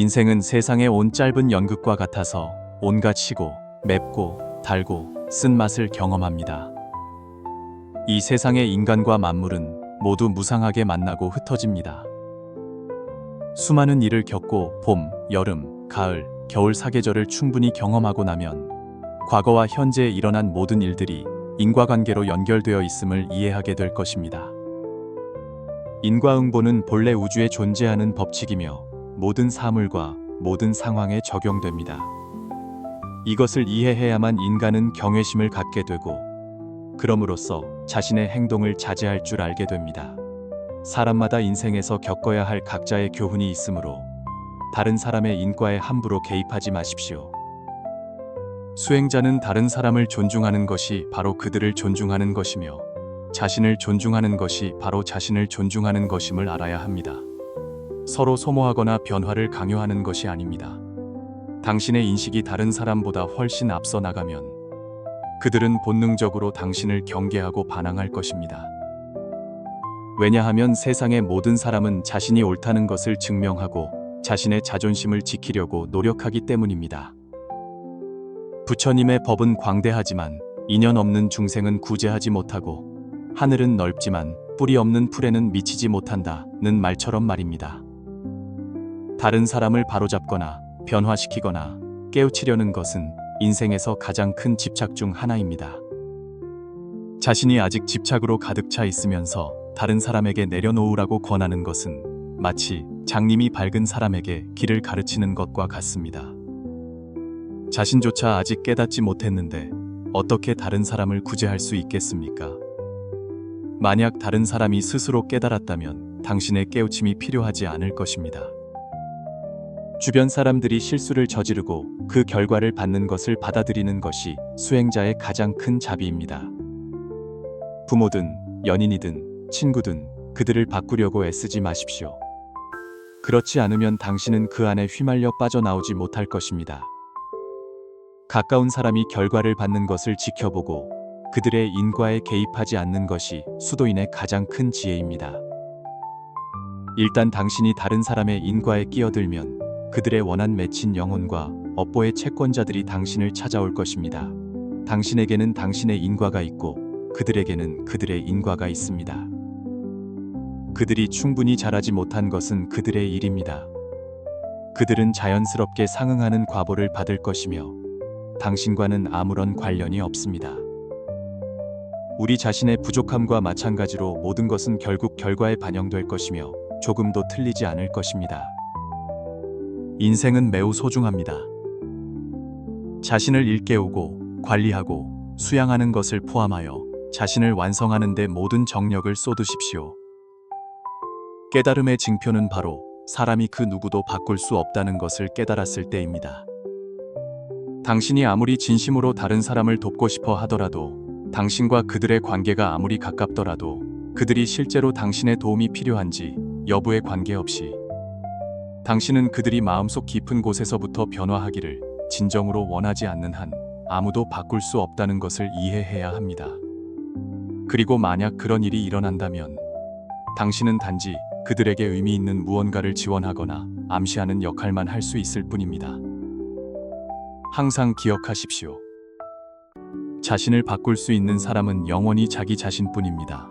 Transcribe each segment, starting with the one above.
인생은 세상에 온 짧은 연극과 같아서 온갖 시고, 맵고, 달고, 쓴맛을 경험합니다. 이 세상의 인간과 만물은 모두 무상하게 만나고 흩어집니다. 수많은 일을 겪고 봄, 여름, 가을, 겨울 사계절을 충분히 경험하고 나면 과거와 현재에 일어난 모든 일들이 인과관계로 연결되어 있음을 이해하게 될 것입니다. 인과응보는 본래 우주에 존재하는 법칙이며 모든 사물과 모든 상황에 적용됩니다. 이것을 이해해야만 인간은 경외심을 갖게 되고 그럼으로써 자신의 행동을 자제할 줄 알게 됩니다. 사람마다 인생에서 겪어야 할 각자의 교훈이 있으므로 다른 사람의 인과에 함부로 개입하지 마십시오. 수행자는 다른 사람을 존중하는 것이 바로 그들을 존중하는 것이며 자신을 존중하는 것이 바로 자신을 존중하는 것임을 알아야 합니다. 서로 소모하거나 변화를 강요하는 것이 아닙니다. 당신의 인식이 다른 사람보다 훨씬 앞서 나가면 그들은 본능적으로 당신을 경계하고 반항할 것입니다. 왜냐하면 세상의 모든 사람은 자신이 옳다는 것을 증명하고 자신의 자존심을 지키려고 노력하기 때문입니다. 부처님의 법은 광대하지만 인연 없는 중생은 구제하지 못하고 하늘은 넓지만 뿌리 없는 풀에는 미치지 못한다는 말처럼 말입니다. 다른 사람을 바로잡거나 변화시키거나 깨우치려는 것은 인생에서 가장 큰 집착 중 하나입니다. 자신이 아직 집착으로 가득 차 있으면서 다른 사람에게 내려놓으라고 권하는 것은 마치 장님이 밝은 사람에게 길을 가르치는 것과 같습니다. 자신조차 아직 깨닫지 못했는데 어떻게 다른 사람을 구제할 수 있겠습니까? 만약 다른 사람이 스스로 깨달았다면 당신의 깨우침이 필요하지 않을 것입니다. 주변 사람들이 실수를 저지르고 그 결과를 받는 것을 받아들이는 것이 수행자의 가장 큰 자비입니다. 부모든 연인이든 친구든 그들을 바꾸려고 애쓰지 마십시오. 그렇지 않으면 당신은 그 안에 휘말려 빠져나오지 못할 것입니다. 가까운 사람이 결과를 받는 것을 지켜보고 그들의 인과에 개입하지 않는 것이 수도인의 가장 큰 지혜입니다. 일단 당신이 다른 사람의 인과에 끼어들면 그들의 원한 맺힌 영혼과 업보의 채권자들이 당신을 찾아올 것입니다. 당신에게는 당신의 인과가 있고 그들에게는 그들의 인과가 있습니다. 그들이 충분히 잘하지 못한 것은 그들의 일입니다. 그들은 자연스럽게 상응하는 과보를 받을 것이며 당신과는 아무런 관련이 없습니다. 우리 자신의 부족함과 마찬가지로 모든 것은 결국 결과에 반영될 것이며 조금도 틀리지 않을 것입니다. 인생은 매우 소중합니다. 자신을 일깨우고 관리하고 수양하는 것을 포함하여 자신을 완성하는 데 모든 정력을 쏟으십시오. 깨달음의 징표는 바로 사람이 그 누구도 바꿀 수 없다는 것을 깨달았을 때입니다. 당신이 아무리 진심으로 다른 사람을 돕고 싶어 하더라도 당신과 그들의 관계가 아무리 가깝더라도 그들이 실제로 당신의 도움이 필요한지 여부에 관계없이 당신은 그들이 마음속 깊은 곳에서부터 변화하기를 진정으로 원하지 않는 한 아무도 바꿀 수 없다는 것을 이해해야 합니다. 그리고 만약 그런 일이 일어난다면 당신은 단지 그들에게 의미 있는 무언가를 지원하거나 암시하는 역할만 할 수 있을 뿐입니다. 항상 기억하십시오. 자신을 바꿀 수 있는 사람은 영원히 자기 자신뿐입니다.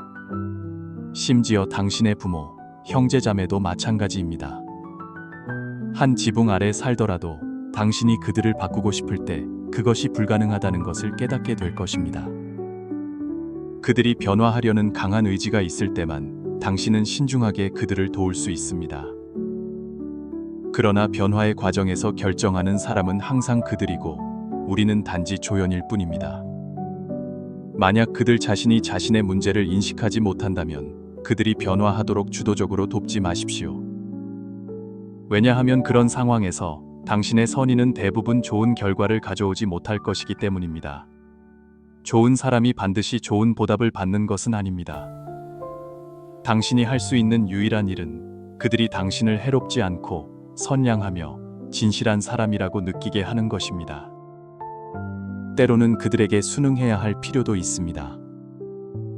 심지어 당신의 부모, 형제자매도 마찬가지입니다. 한 지붕 아래 살더라도 당신이 그들을 바꾸고 싶을 때 그것이 불가능하다는 것을 깨닫게 될 것입니다. 그들이 변화하려는 강한 의지가 있을 때만 당신은 신중하게 그들을 도울 수 있습니다. 그러나 변화의 과정에서 결정하는 사람은 항상 그들이고 우리는 단지 조연일 뿐입니다. 만약 그들 자신이 자신의 문제를 인식하지 못한다면 그들이 변화하도록 주도적으로 돕지 마십시오. 왜냐하면 그런 상황에서 당신의 선의는 대부분 좋은 결과를 가져오지 못할 것이기 때문입니다. 좋은 사람이 반드시 좋은 보답을 받는 것은 아닙니다. 당신이 할 수 있는 유일한 일은 그들이 당신을 해롭지 않고 선량하며 진실한 사람이라고 느끼게 하는 것입니다. 때로는 그들에게 순응해야 할 필요도 있습니다.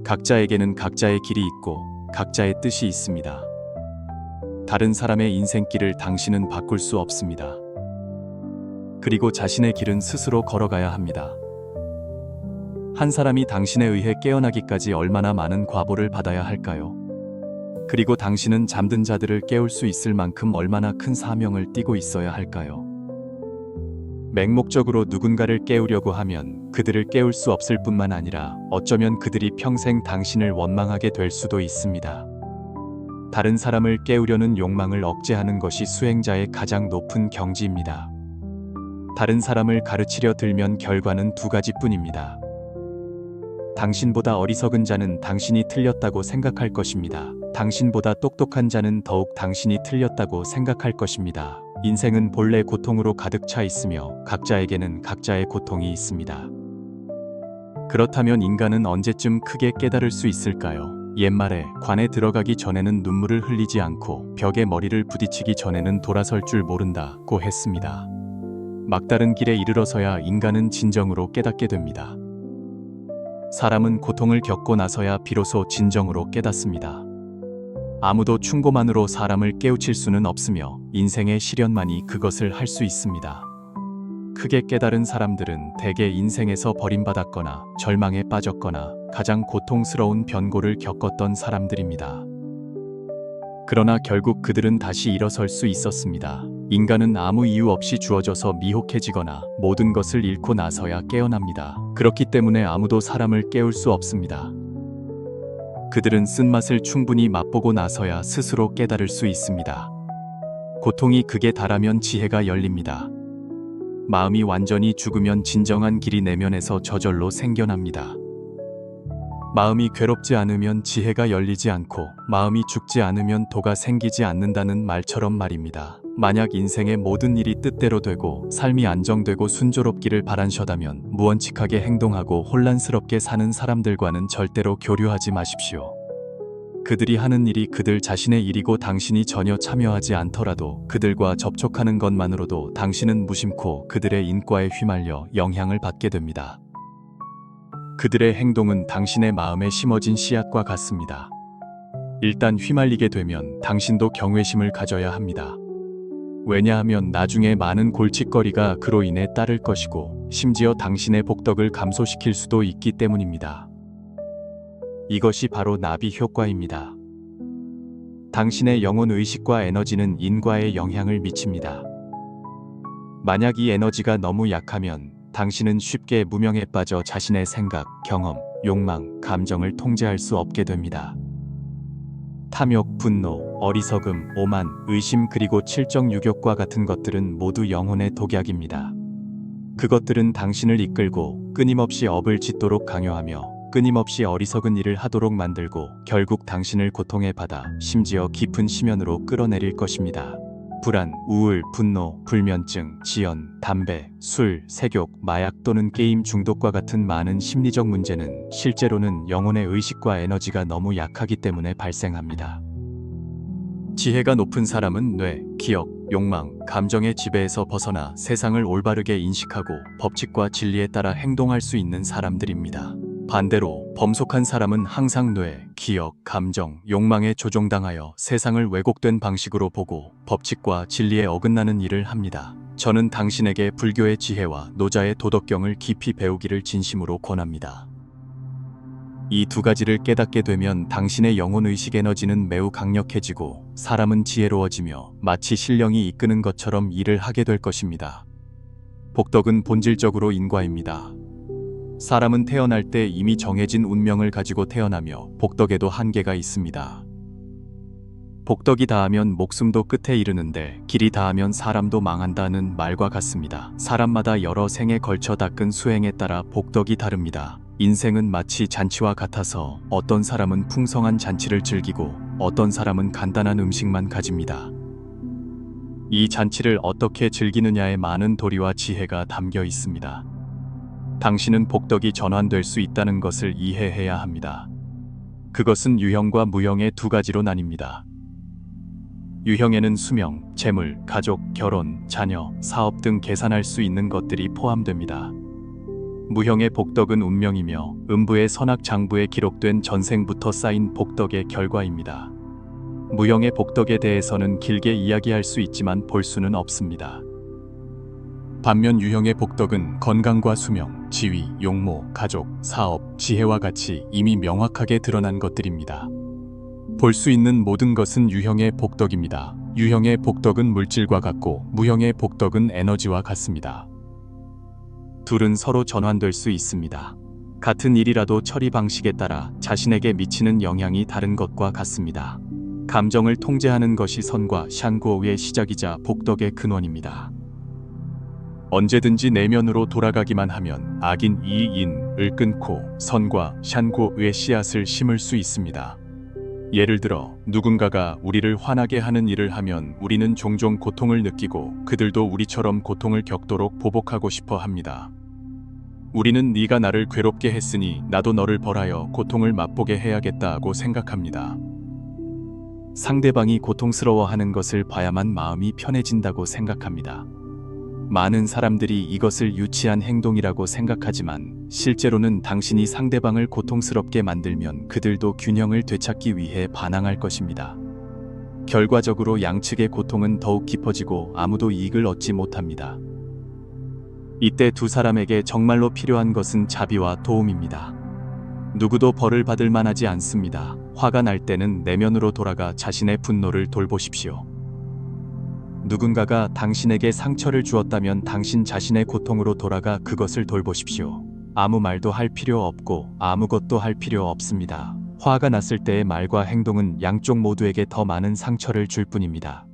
각자에게는 각자의 길이 있고 각자의 뜻이 있습니다. 다른 사람의 인생길을 당신은 바꿀 수 없습니다. 그리고 자신의 길은 스스로 걸어가야 합니다. 한 사람이 당신에 의해 깨어나기까지 얼마나 많은 과보를 받아야 할까요? 그리고 당신은 잠든 자들을 깨울 수 있을 만큼 얼마나 큰 사명을 띠고 있어야 할까요? 맹목적으로 누군가를 깨우려고 하면 그들을 깨울 수 없을 뿐만 아니라 어쩌면 그들이 평생 당신을 원망하게 될 수도 있습니다. 다른 사람을 깨우려는 욕망을 억제하는 것이 수행자의 가장 높은 경지입니다. 다른 사람을 가르치려 들면 결과는 두 가지뿐입니다. 당신보다 어리석은 자는 당신이 틀렸다고 생각할 것입니다. 당신보다 똑똑한 자는 더욱 당신이 틀렸다고 생각할 것입니다. 인생은 본래 고통으로 가득 차 있으며 각자에게는 각자의 고통이 있습니다. 그렇다면 인간은 언제쯤 크게 깨달을 수 있을까요? 옛말에 관에 들어가기 전에는 눈물을 흘리지 않고 벽에 머리를 부딪히기 전에는 돌아설 줄 모른다고 했습니다. 막다른 길에 이르러서야 인간은 진정으로 깨닫게 됩니다. 사람은 고통을 겪고 나서야 비로소 진정으로 깨닫습니다. 아무도 충고만으로 사람을 깨우칠 수는 없으며 인생의 시련만이 그것을 할 수 있습니다. 크게 깨달은 사람들은 대개 인생에서 버림받았거나 절망에 빠졌거나 가장 고통스러운 변고를 겪었던 사람들입니다. 그러나 결국 그들은 다시 일어설 수 있었습니다. 인간은 아무 이유 없이 주어져서 미혹해지거나 모든 것을 잃고 나서야 깨어납니다. 그렇기 때문에 아무도 사람을 깨울 수 없습니다. 그들은 쓴맛을 충분히 맛보고 나서야 스스로 깨달을 수 있습니다. 고통이 극에 달하면 지혜가 열립니다. 마음이 완전히 죽으면 진정한 길이 내면에서 저절로 생겨납니다. 마음이 괴롭지 않으면 지혜가 열리지 않고 마음이 죽지 않으면 도가 생기지 않는다는 말처럼 말입니다. 만약 인생의 모든 일이 뜻대로 되고 삶이 안정되고 순조롭기를 바라셔다면 무원칙하게 행동하고 혼란스럽게 사는 사람들과는 절대로 교류하지 마십시오. 그들이 하는 일이 그들 자신의 일이고 당신이 전혀 참여하지 않더라도 그들과 접촉하는 것만으로도 당신은 무심코 그들의 인과에 휘말려 영향을 받게 됩니다. 그들의 행동은 당신의 마음에 심어진 씨앗과 같습니다. 일단 휘말리게 되면 당신도 경외심을 가져야 합니다. 왜냐하면 나중에 많은 골칫거리가 그로 인해 따를 것이고 심지어 당신의 복덕을 감소시킬 수도 있기 때문입니다. 이것이 바로 나비 효과입니다. 당신의 영혼 의식과 에너지는 인과에 영향을 미칩니다. 만약 이 에너지가 너무 약하면 당신은 쉽게 무명에 빠져 자신의 생각, 경험, 욕망, 감정을 통제할 수 없게 됩니다. 탐욕, 분노, 어리석음, 오만, 의심 그리고 칠정 유욕과 같은 것들은 모두 영혼의 독약입니다. 그것들은 당신을 이끌고 끊임없이 업을 짓도록 강요하며 끊임없이 어리석은 일을 하도록 만들고 결국 당신을 고통에 받아 심지어 깊은 심연으로 끌어내릴 것입니다. 불안, 우울, 분노, 불면증, 지연, 담배, 술, 색욕, 마약 또는 게임 중독과 같은 많은 심리적 문제는 실제로는 영혼의 의식과 에너지가 너무 약하기 때문에 발생합니다. 지혜가 높은 사람은 뇌, 기억, 욕망, 감정의 지배에서 벗어나 세상을 올바르게 인식하고 법칙과 진리에 따라 행동할 수 있는 사람들입니다. 반대로 범속한 사람은 항상 뇌, 기억, 감정, 욕망에 조종당하여 세상을 왜곡된 방식으로 보고 법칙과 진리에 어긋나는 일을 합니다. 저는 당신에게 불교의 지혜와 노자의 도덕경을 깊이 배우기를 진심으로 권합니다. 이 두 가지를 깨닫게 되면 당신의 영혼의식 에너지는 매우 강력해지고 사람은 지혜로워지며 마치 신령이 이끄는 것처럼 일을 하게 될 것입니다. 복덕은 본질적으로 인과입니다. 사람은 태어날 때 이미 정해진 운명을 가지고 태어나며 복덕에도 한계가 있습니다. 복덕이 다하면 목숨도 끝에 이르는데 길이 다하면 사람도 망한다는 말과 같습니다. 사람마다 여러 생에 걸쳐 닦은 수행에 따라 복덕이 다릅니다. 인생은 마치 잔치와 같아서 어떤 사람은 풍성한 잔치를 즐기고 어떤 사람은 간단한 음식만 가집니다. 이 잔치를 어떻게 즐기느냐에 많은 도리와 지혜가 담겨 있습니다. 당신은 복덕이 전환될 수 있다는 것을 이해해야 합니다. 그것은 유형과 무형의 두 가지로 나뉩니다. 유형에는 수명, 재물, 가족, 결혼, 자녀, 사업 등 계산할 수 있는 것들이 포함됩니다. 무형의 복덕은 운명이며 음부의 선악장부에 기록된 전생부터 쌓인 복덕의 결과입니다. 무형의 복덕에 대해서는 길게 이야기할 수 있지만 볼 수는 없습니다. 반면 유형의 복덕은 건강과 수명, 지위, 용모, 가족, 사업, 지혜와 같이 이미 명확하게 드러난 것들입니다. 볼 수 있는 모든 것은 유형의 복덕입니다. 유형의 복덕은 물질과 같고 무형의 복덕은 에너지와 같습니다. 둘은 서로 전환될 수 있습니다. 같은 일이라도 처리 방식에 따라 자신에게 미치는 영향이 다른 것과 같습니다. 감정을 통제하는 것이 선과 샨구어의 시작이자 복덕의 근원입니다. 언제든지 내면으로 돌아가기만 하면 악인 이인을 끊고 선과 샨구어의 씨앗을 심을 수 있습니다. 예를 들어 누군가가 우리를 화나게 하는 일을 하면 우리는 종종 고통을 느끼고 그들도 우리처럼 고통을 겪도록 보복하고 싶어 합니다. 우리는 네가 나를 괴롭게 했으니 나도 너를 벌하여 고통을 맛보게 해야겠다고 생각합니다. 상대방이 고통스러워하는 것을 봐야만 마음이 편해진다고 생각합니다. 많은 사람들이 이것을 유치한 행동이라고 생각하지만 실제로는 당신이 상대방을 고통스럽게 만들면 그들도 균형을 되찾기 위해 반항할 것입니다. 결과적으로 양측의 고통은 더욱 깊어지고 아무도 이익을 얻지 못합니다. 이때 두 사람에게 정말로 필요한 것은 자비와 도움입니다. 누구도 벌을 받을 만하지 않습니다. 화가 날 때는 내면으로 돌아가 자신의 분노를 돌보십시오. 누군가가 당신에게 상처를 주었다면 당신 자신의 고통으로 돌아가 그것을 돌보십시오. 아무 말도 할 필요 없고 아무것도 할 필요 없습니다. 화가 났을 때의 말과 행동은 양쪽 모두에게 더 많은 상처를 줄 뿐입니다.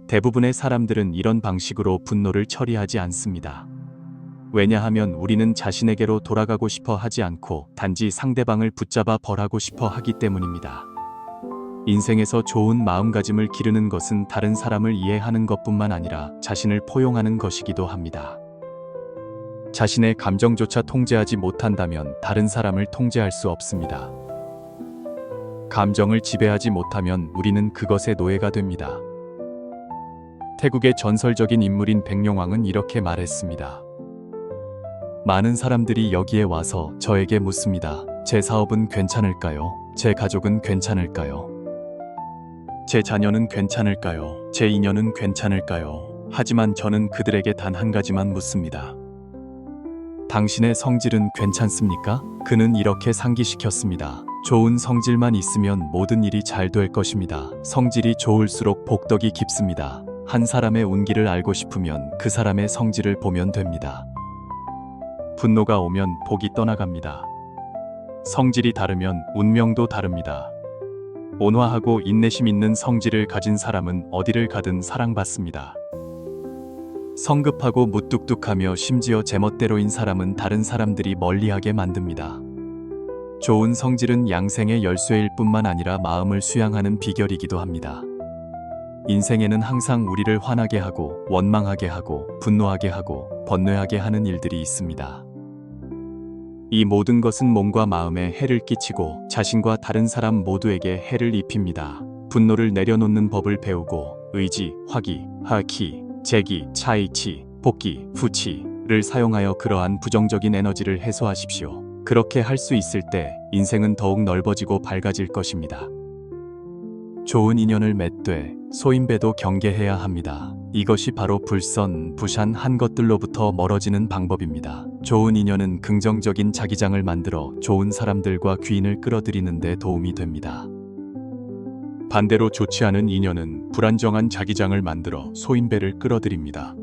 대부분의 사람들은 이런 방식으로 분노를 처리하지 않습니다. 왜냐하면 우리는 자신에게로 돌아가고 싶어 하지 않고 단지 상대방을 붙잡아 벌하고 싶어 하기 때문입니다. 인생에서 좋은 마음가짐을 기르는 것은 다른 사람을 이해하는 것뿐만 아니라 자신을 포용하는 것이기도 합니다. 자신의 감정조차 통제하지 못한다면 다른 사람을 통제할 수 없습니다. 감정을 지배하지 못하면 우리는 그것의 노예가 됩니다. 태국의 전설적인 인물인 백룡왕은 이렇게 말했습니다. 많은 사람들이 여기에 와서 저에게 묻습니다. 제 사업은 괜찮을까요? 제 가족은 괜찮을까요? 제 자녀는 괜찮을까요? 제 인연은 괜찮을까요? 하지만 저는 그들에게 단 한 가지만 묻습니다. 당신의 성질은 괜찮습니까? 그는 이렇게 상기시켰습니다. 좋은 성질만 있으면 모든 일이 잘 될 것입니다. 성질이 좋을수록 복덕이 깊습니다. 한 사람의 운기를 알고 싶으면 그 사람의 성질을 보면 됩니다. 분노가 오면 복이 떠나갑니다. 성질이 다르면 운명도 다릅니다. 온화하고 인내심 있는 성질을 가진 사람은 어디를 가든 사랑받습니다. 성급하고 무뚝뚝하며 심지어 제멋대로인 사람은 다른 사람들이 멀리하게 만듭니다. 좋은 성질은 양생의 열쇠일 뿐만 아니라 마음을 수양하는 비결이기도 합니다. 인생에는 항상 우리를 화나게 하고 원망하게 하고 분노하게 하고 번뇌하게 하는 일들이 있습니다. 이 모든 것은 몸과 마음에 해를 끼치고 자신과 다른 사람 모두에게 해를 입힙니다. 분노를 내려놓는 법을 배우고 의지, 화기, 하키, 재기, 차이치, 복기, 후치를 사용하여 그러한 부정적인 에너지를 해소하십시오. 그렇게 할 수 있을 때 인생은 더욱 넓어지고 밝아질 것입니다. 좋은 인연을 맺되 소인배도 경계해야 합니다. 이것이 바로 불선, 부산 한 것들로부터 멀어지는 방법입니다. 좋은 인연은 긍정적인 자기장을 만들어 좋은 사람들과 귀인을 끌어들이는 데 도움이 됩니다. 반대로 좋지 않은 인연은 불안정한 자기장을 만들어 소인배를 끌어들입니다.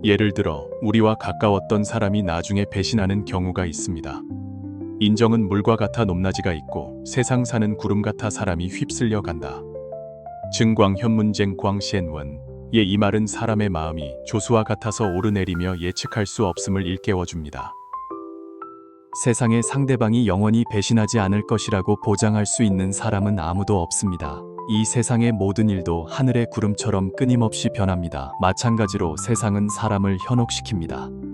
예를 들어 우리와 가까웠던 사람이 나중에 배신하는 경우가 있습니다. 인정은 물과 같아 높낮이가 있고 세상 사는 구름 같아 사람이 휩쓸려 간다. 증광현문쟁 광시엔원 이 말은 사람의 마음이 조수와 같아서 오르내리며 예측할 수 없음을 일깨워줍니다. 세상에 상대방이 영원히 배신하지 않을 것이라고 보장할 수 있는 사람은 아무도 없습니다. 이 세상의 모든 일도 하늘의 구름처럼 끊임없이 변합니다. 마찬가지로 세상은 사람을 현혹시킵니다.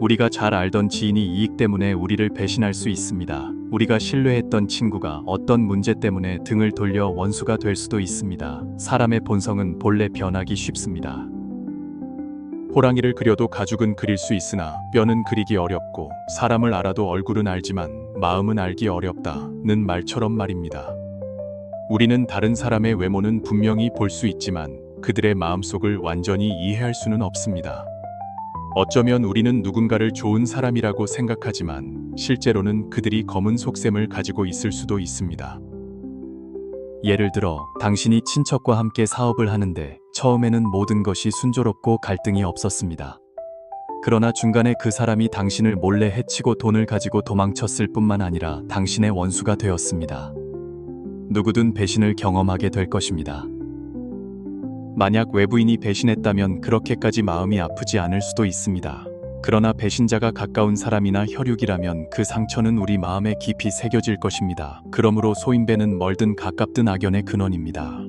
우리가 잘 알던 지인이 이익 때문에 우리를 배신할 수 있습니다. 우리가 신뢰했던 친구가 어떤 문제 때문에 등을 돌려 원수가 될 수도 있습니다. 사람의 본성은 본래 변하기 쉽습니다. 호랑이를 그려도 가죽은 그릴 수 있으나 뼈는 그리기 어렵고 사람을 알아도 얼굴은 알지만 마음은 알기 어렵다는 말처럼 말입니다. 우리는 다른 사람의 외모는 분명히 볼 수 있지만 그들의 마음속을 완전히 이해할 수는 없습니다. 어쩌면 우리는 누군가를 좋은 사람이라고 생각하지만 실제로는 그들이 검은 속셈을 가지고 있을 수도 있습니다. 예를 들어 당신이 친척과 함께 사업을 하는데 처음에는 모든 것이 순조롭고 갈등이 없었습니다. 그러나 중간에 그 사람이 당신을 몰래 해치고 돈을 가지고 도망쳤을 뿐만 아니라 당신의 원수가 되었습니다. 누구든 배신을 경험하게 될 것입니다. 만약 외부인이 배신했다면 그렇게까지 마음이 아프지 않을 수도 있습니다. 그러나 배신자가 가까운 사람이나 혈육이라면 그 상처는 우리 마음에 깊이 새겨질 것입니다. 그러므로 소인배는 멀든 가깝든 악연의 근원입니다.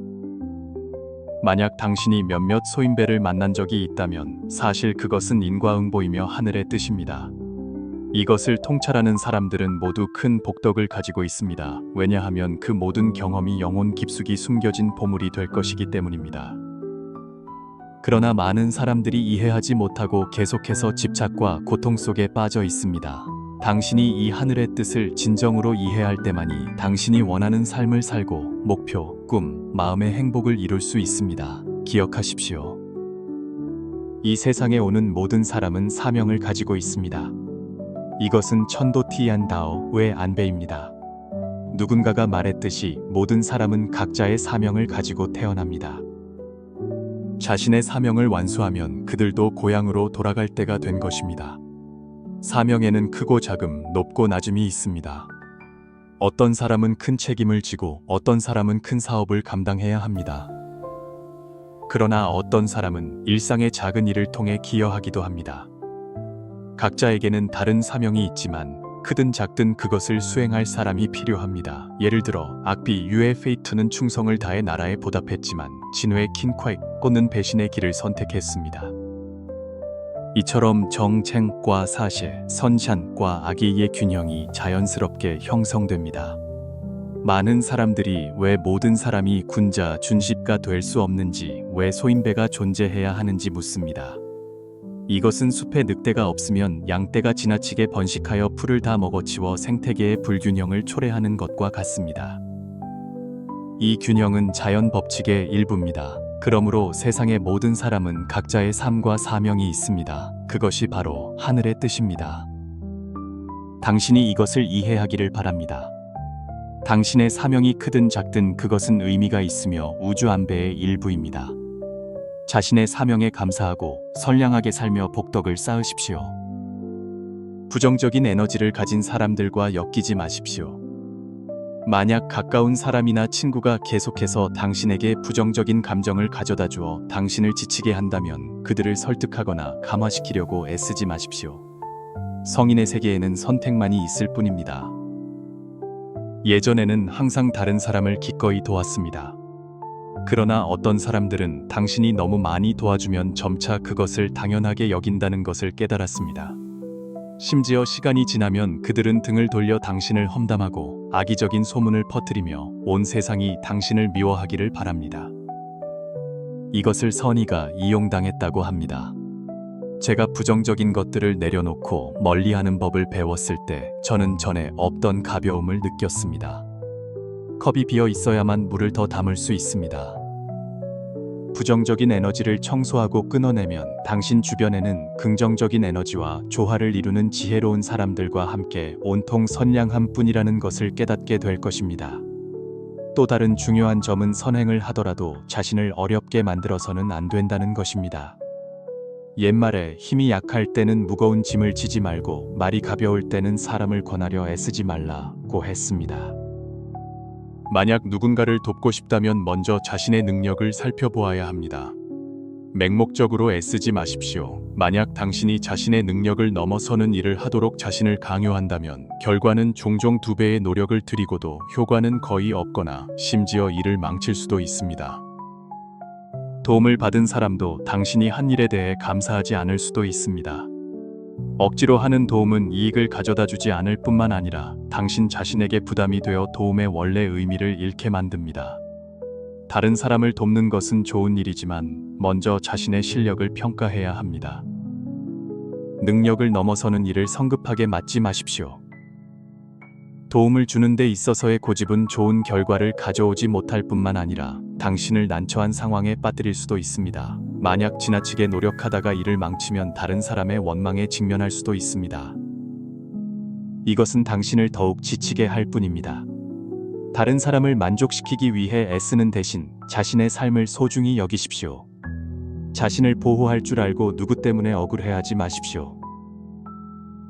만약 당신이 몇몇 소인배를 만난 적이 있다면 사실 그것은 인과응보이며 하늘의 뜻입니다. 이것을 통찰하는 사람들은 모두 큰 복덕을 가지고 있습니다. 왜냐하면 그 모든 경험이 영혼 깊숙이 숨겨진 보물이 될 것이기 때문입니다. 그러나 많은 사람들이 이해하지 못하고 계속해서 집착과 고통 속에 빠져 있습니다. 당신이 이 하늘의 뜻을 진정으로 이해할 때만이 당신이 원하는 삶을 살고 목표, 꿈, 마음의 행복을 이룰 수 있습니다. 기억하십시오. 이 세상에 오는 모든 사람은 사명을 가지고 있습니다. 이것은 천도티안다오의 안배입니다. 누군가가 말했듯이 모든 사람은 각자의 사명을 가지고 태어납니다. 자신의 사명을 완수하면 그들도 고향으로 돌아갈 때가 된 것입니다. 사명에는 크고 작음, 높고 낮음이 있습니다. 어떤 사람은 큰 책임을 지고 어떤 사람은 큰 사업을 감당해야 합니다. 그러나 어떤 사람은 일상의 작은 일을 통해 기여하기도 합니다. 각자에게는 다른 사명이 있지만 크든 작든 그것을 수행할 사람이 필요합니다. 예를 들어 악비 유의 페이투는 충성을 다해 나라에 보답했지만 진회의 킨콰익 꽂는 배신의 길을 선택했습니다. 이처럼 정쟁과 사실, 선샨과 악의의 균형이 자연스럽게 형성됩니다. 많은 사람들이 왜 모든 사람이 군자, 준십가 될 수 없는지, 왜 소인배가 존재해야 하는지 묻습니다. 이것은 숲에 늑대가 없으면 양떼가 지나치게 번식하여 풀을 다 먹어치워 생태계의 불균형을 초래하는 것과 같습니다. 이 균형은 자연 법칙의 일부입니다. 그러므로 세상의 모든 사람은 각자의 삶과 사명이 있습니다. 그것이 바로 하늘의 뜻입니다. 당신이 이것을 이해하기를 바랍니다. 당신의 사명이 크든 작든 그것은 의미가 있으며 우주 안배의 일부입니다. 자신의 사명에 감사하고 선량하게 살며 복덕을 쌓으십시오. 부정적인 에너지를 가진 사람들과 엮이지 마십시오. 만약 가까운 사람이나 친구가 계속해서 당신에게 부정적인 감정을 가져다 주어 당신을 지치게 한다면 그들을 설득하거나 감화시키려고 애쓰지 마십시오. 성인의 세계에는 선택만이 있을 뿐입니다. 예전에는 항상 다른 사람을 기꺼이 도왔습니다. 그러나 어떤 사람들은 당신이 너무 많이 도와주면 점차 그것을 당연하게 여긴다는 것을 깨달았습니다. 심지어 시간이 지나면 그들은 등을 돌려 당신을 험담하고 악의적인 소문을 퍼뜨리며 온 세상이 당신을 미워하기를 바랍니다. 이것을 선의가 이용당했다고 합니다. 제가 부정적인 것들을 내려놓고 멀리하는 법을 배웠을 때 저는 전에 없던 가벼움을 느꼈습니다. 컵이 비어 있어야만 물을 더 담을 수 있습니다. 부정적인 에너지를 청소하고 끊어내면 당신 주변에는 긍정적인 에너지와 조화를 이루는 지혜로운 사람들과 함께 온통 선량함 뿐이라는 것을 깨닫게 될 것입니다. 또 다른 중요한 점은 선행을 하더라도 자신을 어렵게 만들어서는 안 된다는 것입니다. 옛말에 힘이 약할 때는 무거운 짐을 지지 말고 말이 가벼울 때는 사람을 권하려 애쓰지 말라고 했습니다. 만약 누군가를 돕고 싶다면 먼저 자신의 능력을 살펴보아야 합니다. 맹목적으로 애쓰지 마십시오. 만약 당신이 자신의 능력을 넘어서는 일을 하도록 자신을 강요한다면 결과는 종종 2배의 노력을 들이고도 효과는 거의 없거나 심지어 일을 망칠 수도 있습니다. 도움을 받은 사람도 당신이 한 일에 대해 감사하지 않을 수도 있습니다. 억지로 하는 도움은 이익을 가져다 주지 않을 뿐만 아니라 당신 자신에게 부담이 되어 도움의 원래 의미를 잃게 만듭니다. 다른 사람을 돕는 것은 좋은 일이지만 먼저 자신의 실력을 평가해야 합니다. 능력을 넘어서는 일을 성급하게 맡지 마십시오. 도움을 주는 데 있어서의 고집은 좋은 결과를 가져오지 못할 뿐만 아니라 당신을 난처한 상황에 빠뜨릴 수도 있습니다. 만약 지나치게 노력하다가 이를 망치면 다른 사람의 원망에 직면할 수도 있습니다. 이것은 당신을 더욱 지치게 할 뿐입니다. 다른 사람을 만족시키기 위해 애쓰는 대신 자신의 삶을 소중히 여기십시오. 자신을 보호할 줄 알고 누구 때문에 억울해하지 마십시오.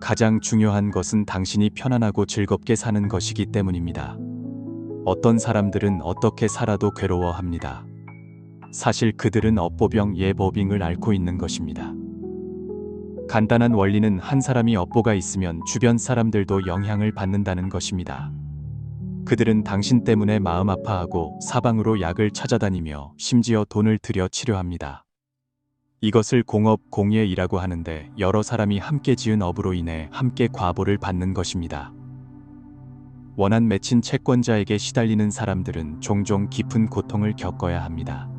가장 중요한 것은 당신이 편안하고 즐겁게 사는 것이기 때문입니다. 어떤 사람들은 어떻게 살아도 괴로워합니다. 사실 그들은 업보병 예보빙을 앓고 있는 것입니다. 간단한 원리는 한 사람이 업보가 있으면 주변 사람들도 영향을 받는다는 것입니다. 그들은 당신 때문에 마음 아파하고 사방으로 약을 찾아다니며 심지어 돈을 들여 치료합니다. 이것을 공업공예이라고 하는데 여러 사람이 함께 지은 업으로 인해 함께 과보를 받는 것입니다. 원한 맺힌 채권자에게 시달리는 사람들은 종종 깊은 고통을 겪어야 합니다.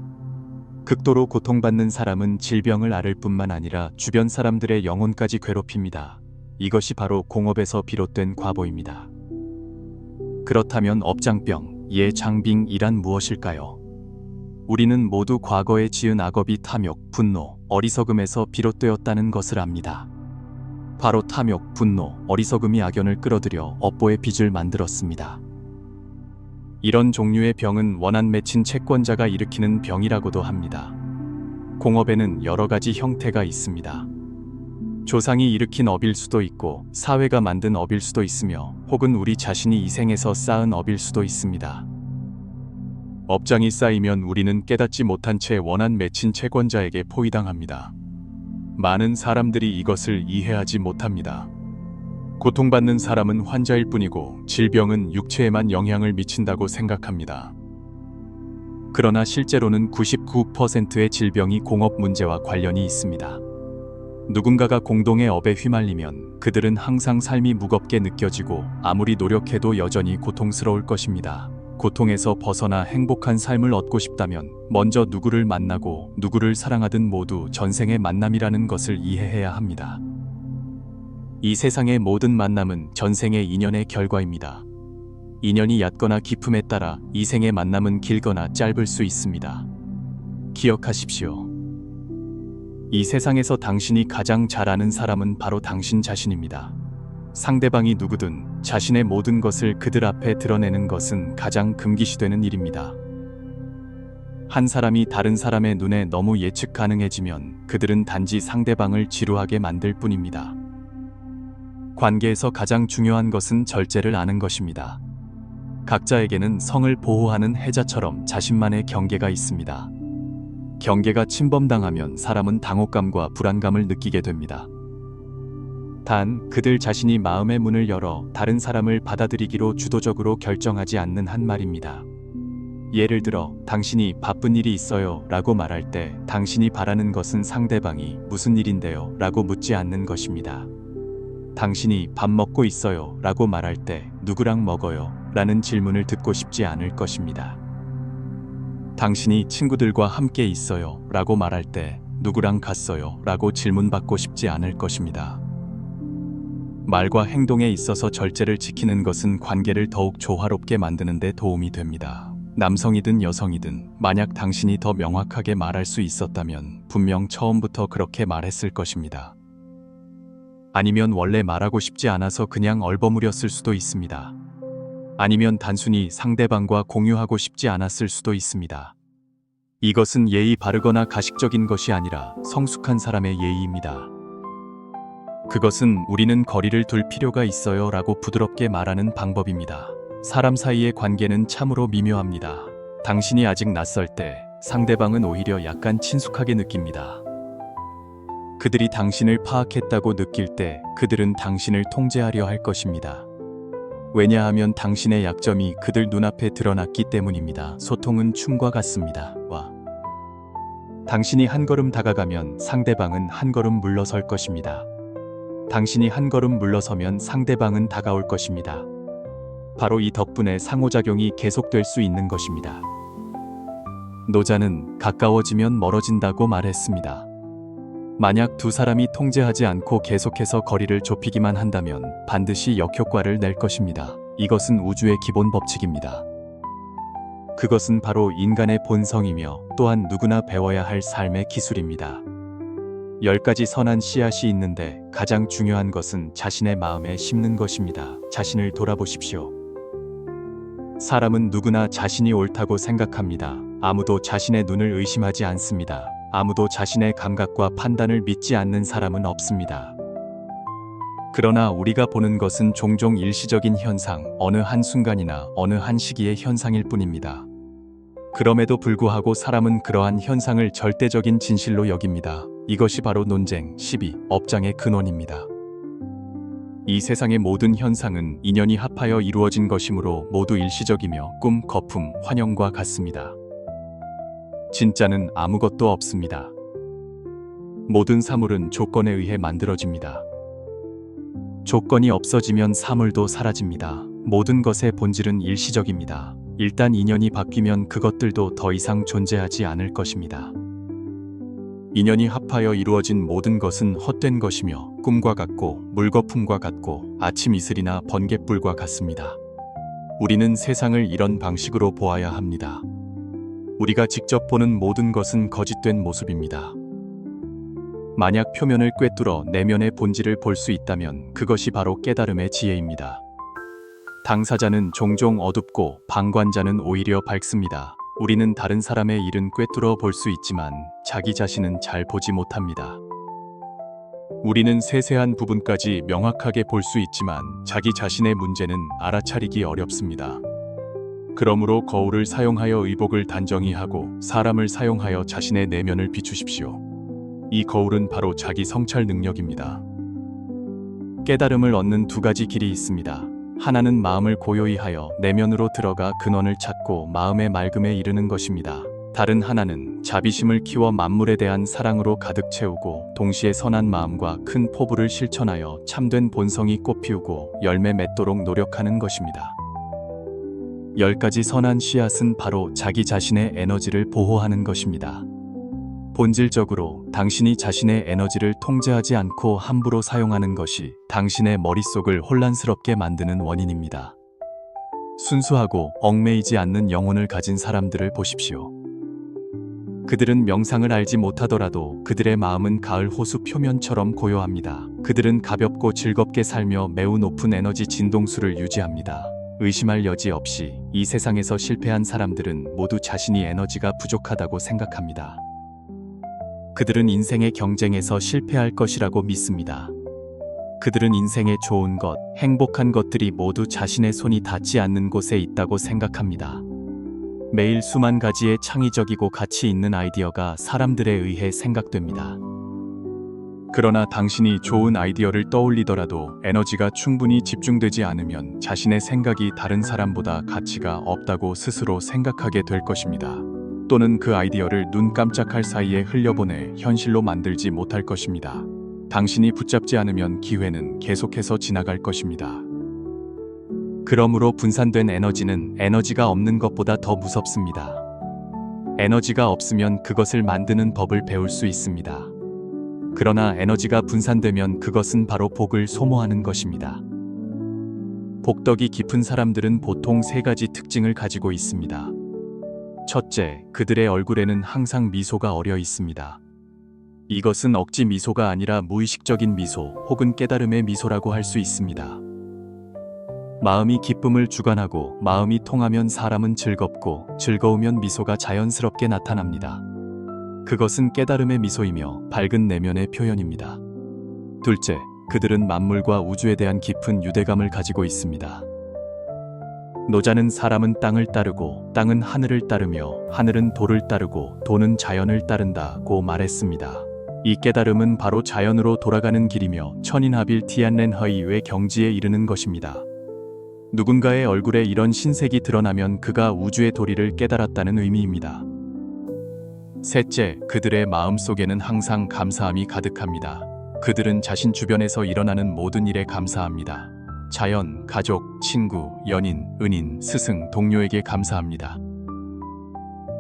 극도로 고통받는 사람은 질병을 앓을 뿐만 아니라 주변 사람들의 영혼까지 괴롭힙니다. 이것이 바로 공업에서 비롯된 과보입니다. 그렇다면 업장병, 장빙이란 무엇일까요? 우리는 모두 과거에 지은 악업이 탐욕, 분노, 어리석음에서 비롯되었다는 것을 압니다. 바로 탐욕, 분노, 어리석음이 악연을 끌어들여 업보의 빚을 만들었습니다. 이런 종류의 병은 원한 맺힌 채권자가 일으키는 병이라고도 합니다. 공업에는 여러 가지 형태가 있습니다. 조상이 일으킨 업일 수도 있고 사회가 만든 업일 수도 있으며 혹은 우리 자신이 이 생에서 쌓은 업일 수도 있습니다. 업장이 쌓이면 우리는 깨닫지 못한 채 원한 맺힌 채권자에게 포위당합니다. 많은 사람들이 이것을 이해하지 못합니다. 고통받는 사람은 환자일 뿐이고 질병은 육체에만 영향을 미친다고 생각합니다. 그러나 실제로는 99%의 질병이 공업 문제와 관련이 있습니다. 누군가가 공동의 업에 휘말리면 그들은 항상 삶이 무겁게 느껴지고 아무리 노력해도 여전히 고통스러울 것입니다. 고통에서 벗어나 행복한 삶을 얻고 싶다면 먼저 누구를 만나고 누구를 사랑하든 모두 전생의 만남이라는 것을 이해해야 합니다. 이 세상의 모든 만남은 전생의 인연의 결과입니다. 인연이 얕거나 깊음에 따라 이 생의 만남은 길거나 짧을 수 있습니다. 기억하십시오. 이 세상에서 당신이 가장 잘 아는 사람은 바로 당신 자신입니다. 상대방이 누구든 자신의 모든 것을 그들 앞에 드러내는 것은 가장 금기시되는 일입니다. 한 사람이 다른 사람의 눈에 너무 예측 가능해지면 그들은 단지 상대방을 지루하게 만들 뿐입니다. 관계에서 가장 중요한 것은 절제를 아는 것입니다. 각자에게는 성을 보호하는 해자처럼 자신만의 경계가 있습니다. 경계가 침범당하면 사람은 당혹감과 불안감을 느끼게 됩니다. 단, 그들 자신이 마음의 문을 열어 다른 사람을 받아들이기로 주도적으로 결정하지 않는 한 말입니다. 예를 들어, 당신이 바쁜 일이 있어요 라고 말할 때 당신이 바라는 것은 상대방이 무슨 일인데요 라고 묻지 않는 것입니다. 당신이 밥 먹고 있어요 라고 말할 때 누구랑 먹어요 라는 질문을 듣고 싶지 않을 것입니다. 당신이 친구들과 함께 있어요 라고 말할 때 누구랑 갔어요 라고 질문받고 싶지 않을 것입니다. 말과 행동에 있어서 절제를 지키는 것은 관계를 더욱 조화롭게 만드는 데 도움이 됩니다. 남성이든 여성이든 만약 당신이 더 명확하게 말할 수 있었다면 분명 처음부터 그렇게 말했을 것입니다. 아니면 원래 말하고 싶지 않아서 그냥 얼버무렸을 수도 있습니다. 아니면 단순히 상대방과 공유하고 싶지 않았을 수도 있습니다. 이것은 예의 바르거나 가식적인 것이 아니라 성숙한 사람의 예의입니다. 그것은 우리는 거리를 둘 필요가 있어요 라고 부드럽게 말하는 방법입니다. 사람 사이의 관계는 참으로 미묘합니다. 당신이 아직 낯설 때 상대방은 오히려 약간 친숙하게 느낍니다. 그들이 당신을 파악했다고 느낄 때 그들은 당신을 통제하려 할 것입니다. 왜냐하면 당신의 약점이 그들 눈앞에 드러났기 때문입니다. 소통은 춤과 같습니다. 당신이 한 걸음 다가가면 상대방은 한 걸음 물러설 것입니다. 당신이 한 걸음 물러서면 상대방은 다가올 것입니다. 바로 이 덕분에 상호작용이 계속될 수 있는 것입니다. 노자는 가까워지면 멀어진다고 말했습니다. 만약 두 사람이 통제하지 않고 계속해서 거리를 좁히기만 한다면 반드시 역효과를 낼 것입니다. 이것은 우주의 기본 법칙입니다. 그것은 바로 인간의 본성이며 또한 누구나 배워야 할 삶의 기술입니다. 10가지 선한 씨앗이 있는데 가장 중요한 것은 자신의 마음에 심는 것입니다. 자신을 돌아보십시오. 사람은 누구나 자신이 옳다고 생각합니다. 아무도 자신의 눈을 의심하지 않습니다. 아무도 자신의 감각과 판단을 믿지 않는 사람은 없습니다. 그러나 우리가 보는 것은 종종 일시적인 현상, 어느 한순간이나 어느 한 시기의 현상일 뿐입니다. 그럼에도 불구하고 사람은 그러한 현상을 절대적인 진실로 여깁니다. 이것이 바로 논쟁, 시비, 업장의 근원입니다. 이 세상의 모든 현상은 인연이 합하여 이루어진 것이므로 모두 일시적이며 꿈, 거품, 환영과 같습니다. 진짜는 아무것도 없습니다. 모든 사물은 조건에 의해 만들어집니다. 조건이 없어지면 사물도 사라집니다. 모든 것의 본질은 일시적입니다. 일단 인연이 바뀌면 그것들도 더 이상 존재하지 않을 것입니다. 인연이 합하여 이루어진 모든 것은 헛된 것이며 꿈과 같고 물거품과 같고 아침 이슬이나 번갯불과 같습니다. 우리는 세상을 이런 방식으로 보아야 합니다. 우리가 직접 보는 모든 것은 거짓된 모습입니다. 만약 표면을 꿰뚫어 내면의 본질을 볼 수 있다면 그것이 바로 깨달음의 지혜입니다. 당사자는 종종 어둡고 방관자는 오히려 밝습니다. 우리는 다른 사람의 일은 꿰뚫어 볼 수 있지만 자기 자신은 잘 보지 못합니다. 우리는 세세한 부분까지 명확하게 볼 수 있지만 자기 자신의 문제는 알아차리기 어렵습니다. 그러므로 거울을 사용하여 의복을 단정히 하고 사람을 사용하여 자신의 내면을 비추십시오. 이 거울은 바로 자기 성찰 능력입니다. 깨달음을 얻는 두 가지 길이 있습니다. 하나는 마음을 고요히 하여 내면으로 들어가 근원을 찾고 마음의 맑음에 이르는 것입니다. 다른 하나는 자비심을 키워 만물에 대한 사랑으로 가득 채우고 동시에 선한 마음과 큰 포부를 실천하여 참된 본성이 꽃피우고 열매 맺도록 노력하는 것입니다. 10가지 선한 씨앗은 바로 자기 자신의 에너지를 보호하는 것입니다. 본질적으로 당신이 자신의 에너지를 통제하지 않고 함부로 사용하는 것이 당신의 머릿속을 혼란스럽게 만드는 원인입니다. 순수하고 얽매이지 않는 영혼을 가진 사람들을 보십시오. 그들은 명상을 알지 못하더라도 그들의 마음은 가을 호수 표면처럼 고요합니다. 그들은 가볍고 즐겁게 살며 매우 높은 에너지 진동수를 유지합니다. 의심할 여지 없이 이 세상에서 실패한 사람들은 모두 자신이 에너지가 부족하다고 생각합니다. 그들은 인생의 경쟁에서 실패할 것이라고 믿습니다. 그들은 인생의 좋은 것, 행복한 것들이 모두 자신의 손이 닿지 않는 곳에 있다고 생각합니다. 매일 수만 가지의 창의적이고 가치 있는 아이디어가 사람들에 의해 생각됩니다. 그러나 당신이 좋은 아이디어를 떠올리더라도 에너지가 충분히 집중되지 않으면 자신의 생각이 다른 사람보다 가치가 없다고 스스로 생각하게 될 것입니다. 또는 그 아이디어를 눈 깜짝할 사이에 흘려보내 현실로 만들지 못할 것입니다. 당신이 붙잡지 않으면 기회는 계속해서 지나갈 것입니다. 그러므로 분산된 에너지는 에너지가 없는 것보다 더 무섭습니다. 에너지가 없으면 그것을 만드는 법을 배울 수 있습니다. 그러나 에너지가 분산되면 그것은 바로 복을 소모하는 것입니다. 복덕이 깊은 사람들은 보통 3가지 특징을 가지고 있습니다. 첫째, 그들의 얼굴에는 항상 미소가 어려 있습니다. 이것은 억지 미소가 아니라 무의식적인 미소 혹은 깨달음의 미소라고 할 수 있습니다. 마음이 기쁨을 주관하고 마음이 통하면 사람은 즐겁고 즐거우면 미소가 자연스럽게 나타납니다. 그것은 깨달음의 미소이며 밝은 내면의 표현입니다. 둘째, 그들은 만물과 우주에 대한 깊은 유대감을 가지고 있습니다. 노자는 사람은 땅을 따르고 땅은 하늘을 따르며 하늘은 돌을 따르고 돌은 자연을 따른다고 말했습니다. 이 깨달음은 바로 자연으로 돌아가는 길이며 천인하빌 티안렌허이의 경지에 이르는 것입니다. 누군가의 얼굴에 이런 신색이 드러나면 그가 우주의 도리를 깨달았다는 의미입니다. 셋째, 그들의 마음속에는 항상 감사함이 가득합니다. 그들은 자신 주변에서 일어나는 모든 일에 감사합니다. 자연, 가족, 친구, 연인, 은인, 스승, 동료에게 감사합니다.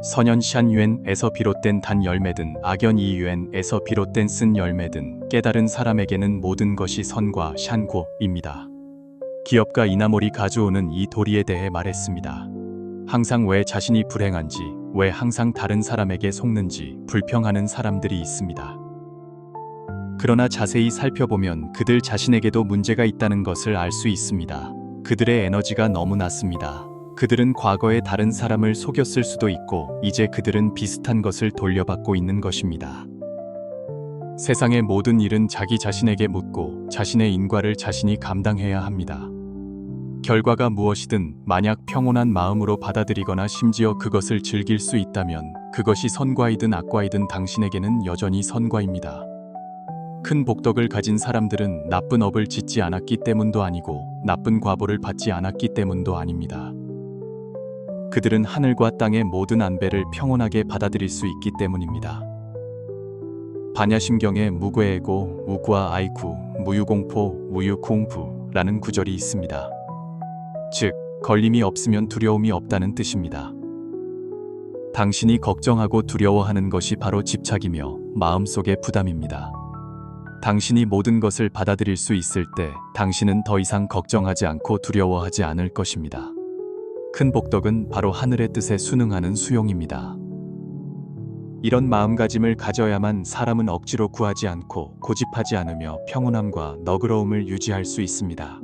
선연 샨유엔에서 비롯된 단 열매든 악연 이유엔에서 비롯된 쓴 열매든 깨달은 사람에게는 모든 것이 선과 샨고입니다. 기업가 이나몰이 가져오는 이 도리에 대해 말했습니다. 항상 왜 자신이 불행한지, 왜 항상 다른 사람에게 속는지 불평하는 사람들이 있습니다. 그러나 자세히 살펴보면 그들 자신에게도 문제가 있다는 것을 알 수 있습니다. 그들의 에너지가 너무 낮습니다. 그들은 과거에 다른 사람을 속였을 수도 있고 이제 그들은 비슷한 것을 돌려받고 있는 것입니다. 세상의 모든 일은 자기 자신에게 묻고 자신의 인과를 자신이 감당해야 합니다. 결과가 무엇이든 만약 평온한 마음으로 받아들이거나 심지어 그것을 즐길 수 있다면 그것이 선과이든 악과이든 당신에게는 여전히 선과입니다. 큰 복덕을 가진 사람들은 나쁜 업을 짓지 않았기 때문도 아니고 나쁜 과보를 받지 않았기 때문도 아닙니다. 그들은 하늘과 땅의 모든 안배를 평온하게 받아들일 수 있기 때문입니다. 반야심경에 무괴에고 무구와 아이쿠 무유공포 무유콩부라는 구절이 있습니다. 즉, 걸림이 없으면 두려움이 없다는 뜻입니다. 당신이 걱정하고 두려워하는 것이 바로 집착이며 마음속의 부담입니다. 당신이 모든 것을 받아들일 수 있을 때 당신은 더 이상 걱정하지 않고 두려워하지 않을 것입니다. 큰 복덕은 바로 하늘의 뜻에 순응하는 수용입니다. 이런 마음가짐을 가져야만 사람은 억지로 구하지 않고 고집하지 않으며 평온함과 너그러움을 유지할 수 있습니다.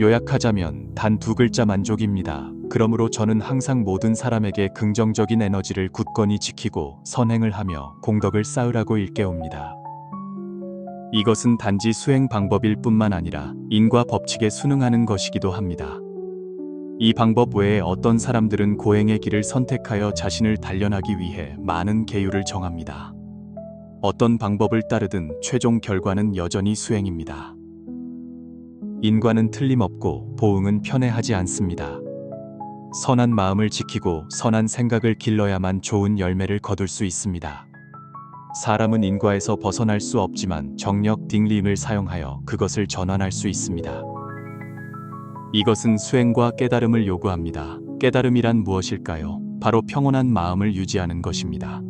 요약하자면 단 두 글자 만족입니다. 그러므로 저는 항상 모든 사람에게 긍정적인 에너지를 굳건히 지키고 선행을 하며 공덕을 쌓으라고 일깨웁니다. 이것은 단지 수행 방법일 뿐만 아니라 인과 법칙에 순응하는 것이기도 합니다. 이 방법 외에 어떤 사람들은 고행의 길을 선택하여 자신을 단련하기 위해 많은 계율을 정합니다. 어떤 방법을 따르든 최종 결과는 여전히 수행입니다. 인과는 틀림없고 보응은 편애하지 않습니다. 선한 마음을 지키고 선한 생각을 길러야만 좋은 열매를 거둘 수 있습니다. 사람은 인과에서 벗어날 수 없지만 정력 딩림을 사용하여 그것을 전환할 수 있습니다. 이것은 수행과 깨달음을 요구합니다. 깨달음이란 무엇일까요? 바로 평온한 마음을 유지하는 것입니다.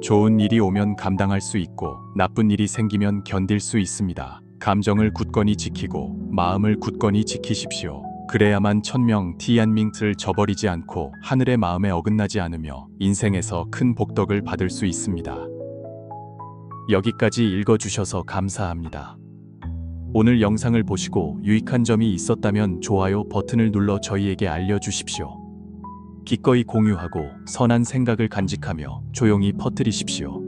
좋은 일이 오면 감당할 수 있고 나쁜 일이 생기면 견딜 수 있습니다. 감정을 굳건히 지키고 마음을 굳건히 지키십시오. 그래야만 천명 티안밍트를 저버리지 않고 하늘의 마음에 어긋나지 않으며 인생에서 큰 복덕을 받을 수 있습니다. 여기까지 읽어주셔서 감사합니다. 오늘 영상을 보시고 유익한 점이 있었다면 좋아요 버튼을 눌러 저희에게 알려주십시오. 기꺼이 공유하고 선한 생각을 간직하며 조용히 퍼뜨리십시오.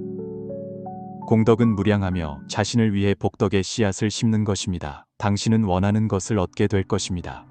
공덕은 무량하며 자신을 위해 복덕의 씨앗을 심는 것입니다. 당신은 원하는 것을 얻게 될 것입니다.